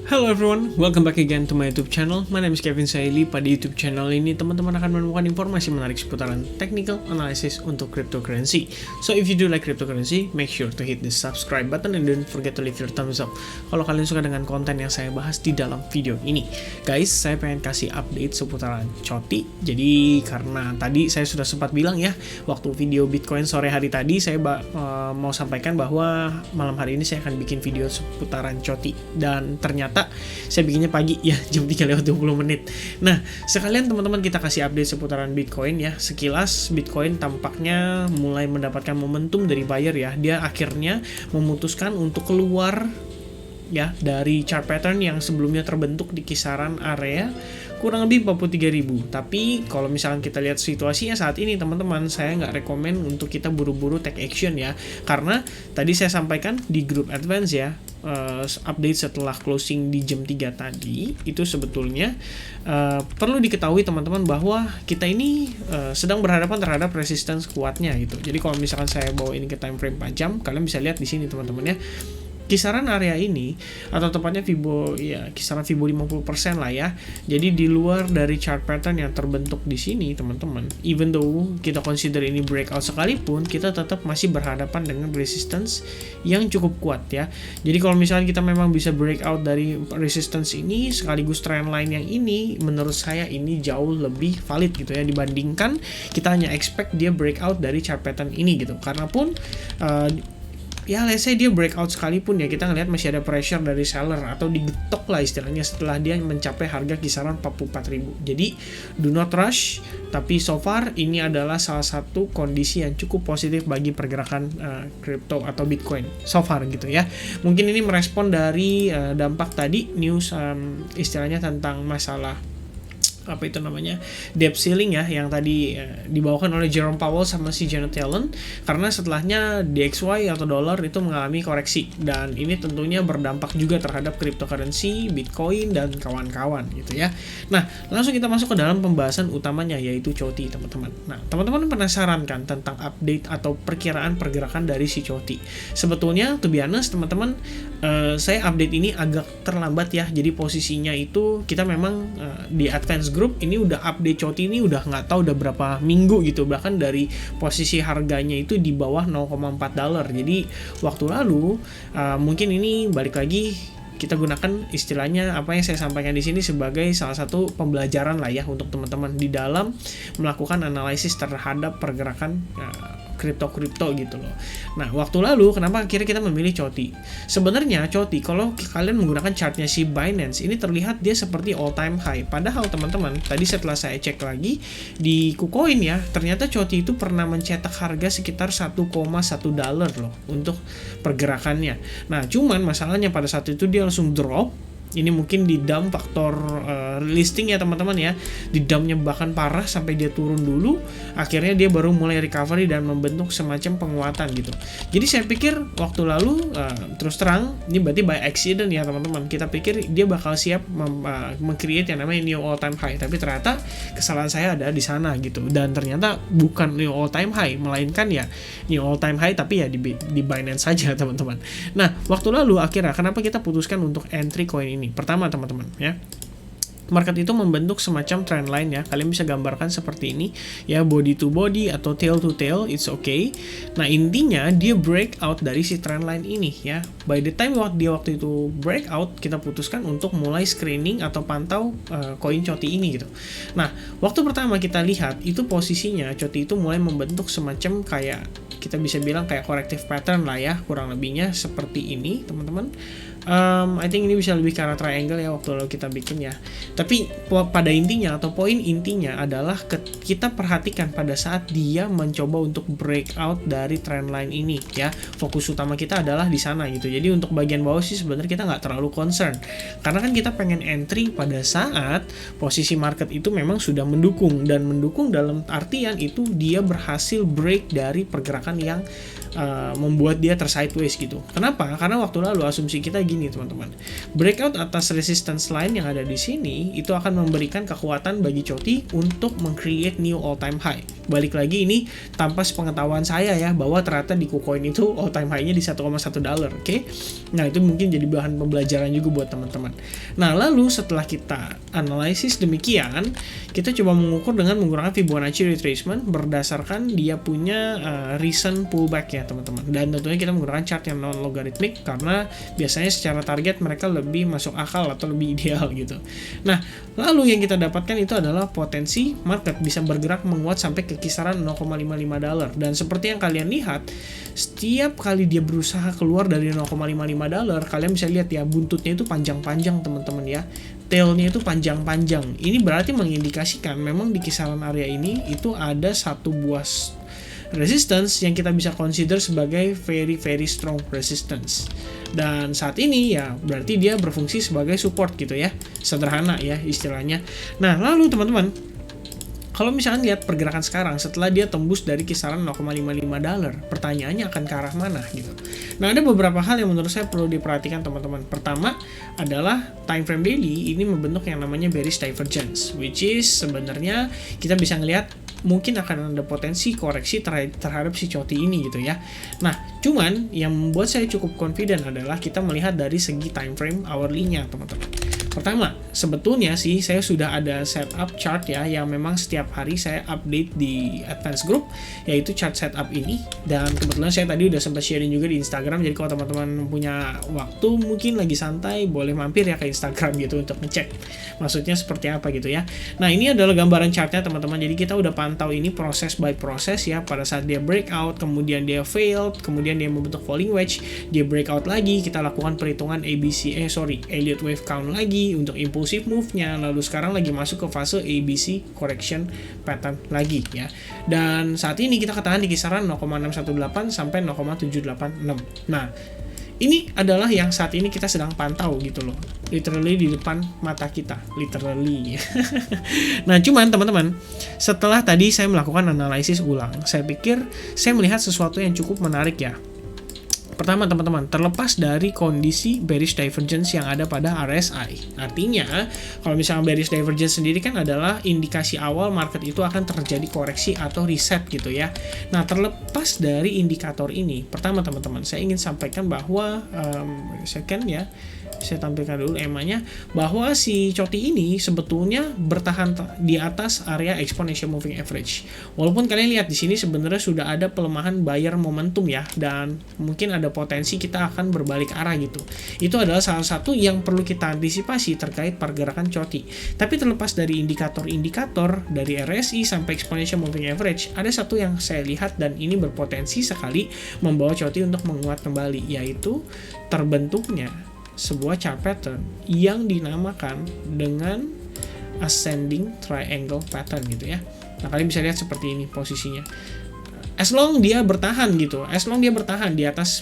Hello everyone, welcome back again to my YouTube channel. My name is Kevin Saili. Pada YouTube channel ini, teman-teman akan menemukan informasi menarik seputaran technical analysis untuk cryptocurrency. So if you do like cryptocurrency, make sure to hit the subscribe button and don't forget to leave your thumbs up kalau kalian suka dengan konten yang saya bahas di dalam video ini. Guys, saya pengen kasih update seputaran COTI. Jadi karena tadi saya sudah sempat bilang ya, waktu video Bitcoin sore hari tadi saya mau sampaikan bahwa malam hari ini saya akan bikin video seputaran COTI, dan ternyata saya bikinnya pagi ya, jam 3:20. Nah, sekalian teman-teman kita kasih update seputaran Bitcoin ya. Sekilas Bitcoin tampaknya mulai mendapatkan momentum dari buyer ya. Dia akhirnya memutuskan untuk keluar ya dari chart pattern yang sebelumnya terbentuk di kisaran area kurang lebih 43.000. Tapi kalau misalkan kita lihat situasinya saat ini teman-teman, saya nggak rekomen untuk kita buru-buru take action ya, karena tadi saya sampaikan di grup advance ya, update setelah closing di jam 3 tadi itu sebetulnya perlu diketahui teman-teman bahwa kita ini sedang berhadapan terhadap resistance kuatnya gitu. Jadi kalau misalkan saya bawa ini ke time frame 4 jam, kalian bisa lihat di sini teman-teman ya, kisaran area ini atau tepatnya Fibo ya, kisaran Fibo 50% lah ya. Jadi di luar dari chart pattern yang terbentuk di sini teman-teman, even though kita consider ini breakout sekalipun, kita tetap masih berhadapan dengan resistance yang cukup kuat ya. Jadi kalau misalnya kita memang bisa breakout dari resistance ini sekaligus trend line yang ini, menurut saya ini jauh lebih valid gitu ya, dibandingkan kita hanya expect dia breakout dari chart pattern ini gitu. Karena pun ya let's say dia breakout sekalipun ya, kita ngelihat masih ada pressure dari seller atau digetok lah istilahnya setelah dia mencapai harga kisaran 44.000. Jadi do not rush, tapi so far ini adalah salah satu kondisi yang cukup positif bagi pergerakan crypto atau Bitcoin so far gitu ya. Mungkin ini merespon dari dampak tadi news istilahnya tentang masalah apa itu namanya debt ceiling ya, yang tadi dibawakan oleh Jerome Powell sama si Janet Yellen, karena setelahnya DXY atau dolar itu mengalami koreksi, dan ini tentunya berdampak juga terhadap cryptocurrency, Bitcoin dan kawan-kawan gitu ya. Nah, langsung kita masuk ke dalam pembahasan utamanya, yaitu COTI teman-teman. Nah, teman-teman penasaran kan tentang update atau perkiraan pergerakan dari si COTI? Sebetulnya to be honest teman-teman, saya update ini agak terlambat ya. Jadi posisinya itu kita memang di advance group ini udah update COTI ini udah nggak tahu udah berapa minggu gitu, bahkan dari posisi harganya itu di bawah $0.4. Jadi waktu lalu mungkin ini balik lagi kita gunakan istilahnya apa yang saya sampaikan di sini sebagai salah satu pembelajaran lah ya untuk teman-teman di dalam melakukan analisis terhadap pergerakan kripto gitu loh. Nah, waktu lalu kenapa akhirnya kita memilih COTI? Sebenarnya COTI kalau kalian menggunakan chartnya si Binance ini terlihat dia seperti all time high. Padahal teman-teman, tadi setelah saya cek lagi di KuCoin ya, ternyata COTI itu pernah mencetak harga sekitar $1.1 loh untuk pergerakannya. Nah, cuman masalahnya pada saat itu dia langsung drop. Ini mungkin di dump faktor listing ya teman-teman ya, di dumpnya bahkan parah sampai dia turun dulu, akhirnya dia baru mulai recovery dan membentuk semacam penguatan gitu. Jadi saya pikir waktu lalu terus terang ini berarti by accident ya teman-teman, kita pikir dia bakal siap meng-create yang namanya new all time high, tapi ternyata kesalahan saya ada di sana gitu, dan ternyata bukan new all time high, melainkan ya new all time high tapi ya di Binance saja teman-teman. Nah, waktu lalu akhirnya kenapa kita putuskan untuk entry coin ini? Pertama teman-teman ya, market itu membentuk semacam trend line ya, kalian bisa gambarkan seperti ini ya, body to body atau tail to tail, it's okay. Nah, intinya dia breakout dari si trend line ini ya. By the time dia waktu itu breakout, kita putuskan untuk mulai screening atau pantau koin COTI ini gitu. Nah, waktu pertama kita lihat itu posisinya COTI itu mulai membentuk semacam kayak kita bisa bilang kayak corrective pattern lah ya, kurang lebihnya seperti ini teman-teman. I think ini bisa lebih ke arah triangle ya waktu lalu kita bikin ya. Tapi pada intinya atau poin intinya adalah kita perhatikan pada saat dia mencoba untuk breakout dari trendline ini ya. Fokus utama kita adalah di sana gitu. Jadi untuk bagian bawah sih sebenarnya kita nggak terlalu concern, karena kan kita pengen entry pada saat posisi market itu memang sudah mendukung, dan mendukung dalam artian itu dia berhasil break dari pergerakan yang membuat dia tersideways gitu. Kenapa? Karena waktu lalu asumsi kita begini teman-teman. Breakout atas resistance line yang ada di sini itu akan memberikan kekuatan bagi COTI untuk meng-create new all time high. Balik lagi ini tanpa sepengetahuan saya ya, bahwa ternyata di KuCoin itu all time high-nya di 1,1 dolar, oke? Nah, itu mungkin jadi bahan pembelajaran juga buat teman-teman. Nah, lalu setelah kita analisis demikian, kita coba mengukur dengan menggunakan Fibonacci retracement berdasarkan dia punya recent pullback ya teman-teman. Dan tentunya kita menggunakan chart yang non logarithmic karena biasanya secara target mereka lebih masuk akal atau lebih ideal gitu. Nah, lalu yang kita dapatkan itu adalah potensi market bisa bergerak menguat sampai ke kisaran 0,55 dolar. Dan seperti yang kalian lihat, setiap kali dia berusaha keluar dari 0,55 dolar, kalian bisa lihat ya buntutnya itu panjang-panjang teman-teman ya. Tailnya itu panjang-panjang. Ini berarti mengindikasikan memang di kisaran area ini itu ada satu buah resistance yang kita bisa consider sebagai very very strong resistance. Dan saat ini ya berarti dia berfungsi sebagai support gitu ya. Sederhana ya istilahnya. Nah, lalu teman-teman, kalau misalkan lihat pergerakan sekarang setelah dia tembus dari kisaran 0,55 dolar, pertanyaannya akan ke arah mana gitu. Nah, ada beberapa hal yang menurut saya perlu diperhatikan teman-teman. Pertama adalah time frame daily ini membentuk yang namanya bearish divergence, which is sebenarnya kita bisa ngelihat mungkin akan ada potensi koreksi terhadap si COTI ini gitu ya. Nah, cuman yang membuat saya cukup confident adalah kita melihat dari segi time frame hourly-nya teman-teman. Pertama, sebetulnya sih saya sudah ada setup chart ya yang memang setiap hari saya update di Advanced Group, yaitu chart setup ini. Dan kebetulan saya tadi udah sempat sharing juga di Instagram, jadi kalau teman-teman punya waktu mungkin lagi santai boleh mampir ya ke Instagram gitu untuk ngecek maksudnya seperti apa gitu ya. Nah, ini adalah gambaran chartnya teman-teman. Jadi kita udah pantau ini proses by proses ya, pada saat dia breakout, kemudian dia failed, kemudian dia membentuk falling wedge, dia breakout lagi, kita lakukan perhitungan Elliott wave count lagi untuk impulsive move-nya, lalu sekarang lagi masuk ke fase ABC correction pattern lagi ya. Dan saat ini kita ketahan di kisaran 0,618 sampai 0,786. Nah, ini adalah yang saat ini kita sedang pantau gitu loh, literally di depan mata kita, literally. Nah, cuman teman-teman, setelah tadi saya melakukan analisis ulang, saya pikir saya melihat sesuatu yang cukup menarik ya. Pertama teman-teman, terlepas dari kondisi bearish divergence yang ada pada RSI. Artinya, kalau misalnya bearish divergence sendiri kan adalah indikasi awal market itu akan terjadi koreksi atau reset gitu ya. Nah, terlepas dari indikator ini, pertama teman-teman, saya ingin sampaikan bahwa saya tampilkan dulu EMA-nya, bahwa si COTI ini sebetulnya bertahan di atas area exponential moving average. Walaupun kalian lihat di sini sebenarnya sudah ada pelemahan buyer momentum ya, dan mungkin ada potensi kita akan berbalik arah gitu. Itu adalah salah satu yang perlu kita antisipasi terkait pergerakan COTI. Tapi terlepas dari indikator-indikator dari RSI sampai exponential moving average, ada satu yang saya lihat dan ini berpotensi sekali membawa COTI untuk menguat kembali, yaitu terbentuknya sebuah chart pattern yang dinamakan dengan ascending triangle pattern gitu ya. Nah, kalian bisa lihat seperti ini posisinya. As long dia bertahan gitu, as long dia bertahan di atas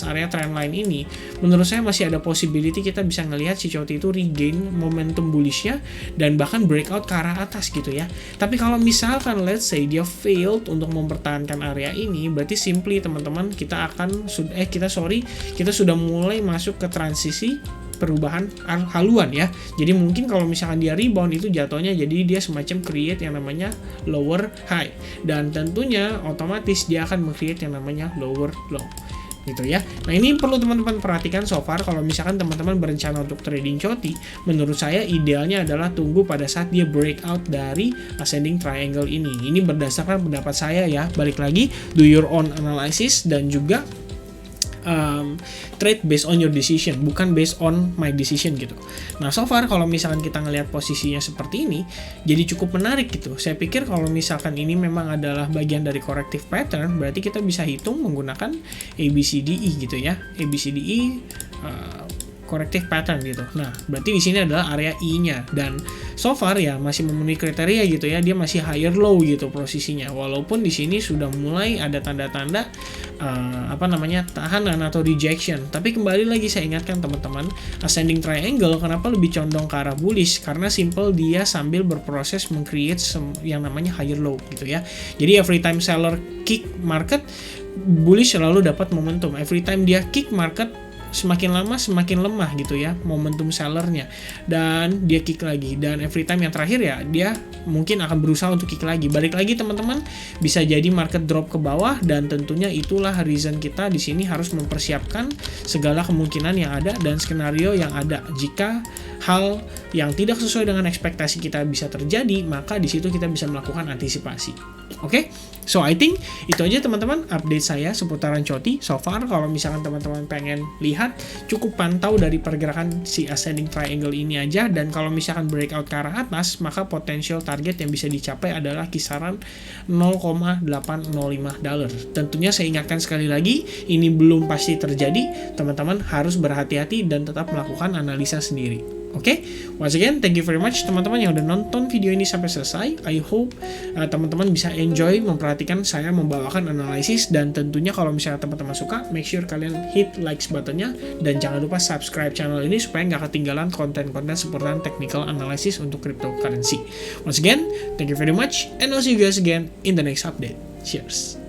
area trendline ini, menurut saya masih ada possibility kita bisa ngelihat si COTI itu regain momentum bullishnya dan bahkan breakout ke arah atas gitu ya. Tapi kalau misalkan let's say dia failed untuk mempertahankan area ini, berarti simply teman-teman kita sudah mulai masuk ke transisi perubahan haluan ya. Jadi mungkin kalau misalkan dia rebound itu jatuhnya jadi dia semacam create yang namanya lower high, dan tentunya otomatis dia akan meng-create yang namanya lower low gitu ya. Nah, ini perlu teman-teman perhatikan so far. Kalau misalkan teman-teman berencana untuk trading COTI, menurut saya idealnya adalah tunggu pada saat dia breakout dari ascending triangle ini. Ini berdasarkan pendapat saya ya. Balik lagi, do your own analysis dan juga trade based on your decision, bukan based on my decision gitu. Nah, so far kalau misalkan kita ngelihat posisinya seperti ini, jadi cukup menarik gitu. Saya pikir kalau misalkan ini memang adalah bagian dari corrective pattern, berarti kita bisa hitung menggunakan ABCDE gitu ya. ABCDE corrective pattern gitu. Nah, berarti di sini adalah area I-nya, dan so far ya masih memenuhi kriteria gitu ya. Dia masih higher low gitu posisinya. Walaupun di sini sudah mulai ada tanda-tanda tahanan atau rejection. Tapi kembali lagi saya ingatkan teman-teman, ascending triangle kenapa lebih condong ke arah bullish? Karena simple dia sambil berproses meng-create yang namanya higher low gitu ya. Jadi every time seller kick market, bullish selalu dapat momentum. Every time dia kick market, semakin lama semakin lemah gitu ya momentum sellernya, dan dia kick lagi, dan every time yang terakhir ya dia mungkin akan berusaha untuk kick lagi, balik lagi teman-teman, bisa jadi market drop ke bawah, dan tentunya itulah reason kita di sini harus mempersiapkan segala kemungkinan yang ada dan skenario yang ada. Jika hal yang tidak sesuai dengan ekspektasi kita bisa terjadi, maka di situ kita bisa melakukan antisipasi. Oke, so I think itu aja teman-teman update saya seputaran COTI. So far, kalau misalkan teman-teman pengen lihat, cukup pantau dari pergerakan si ascending triangle ini aja, dan kalau misalkan breakout ke arah atas, maka potential target yang bisa dicapai adalah kisaran $0.805. Tentunya saya ingatkan sekali lagi, ini belum pasti terjadi, teman-teman harus berhati-hati dan tetap melakukan analisa sendiri. Oke, once again, thank you very much teman-teman yang udah nonton video ini sampai selesai. I hope teman-teman bisa enjoy memperhatikan saya membawakan analisis, dan tentunya kalau misalnya teman-teman suka, make sure kalian hit likes buttonnya, dan jangan lupa subscribe channel ini supaya nggak ketinggalan konten-konten seputaran technical analysis untuk cryptocurrency. Once again, thank you very much, and I'll see you guys again in the next update. Cheers!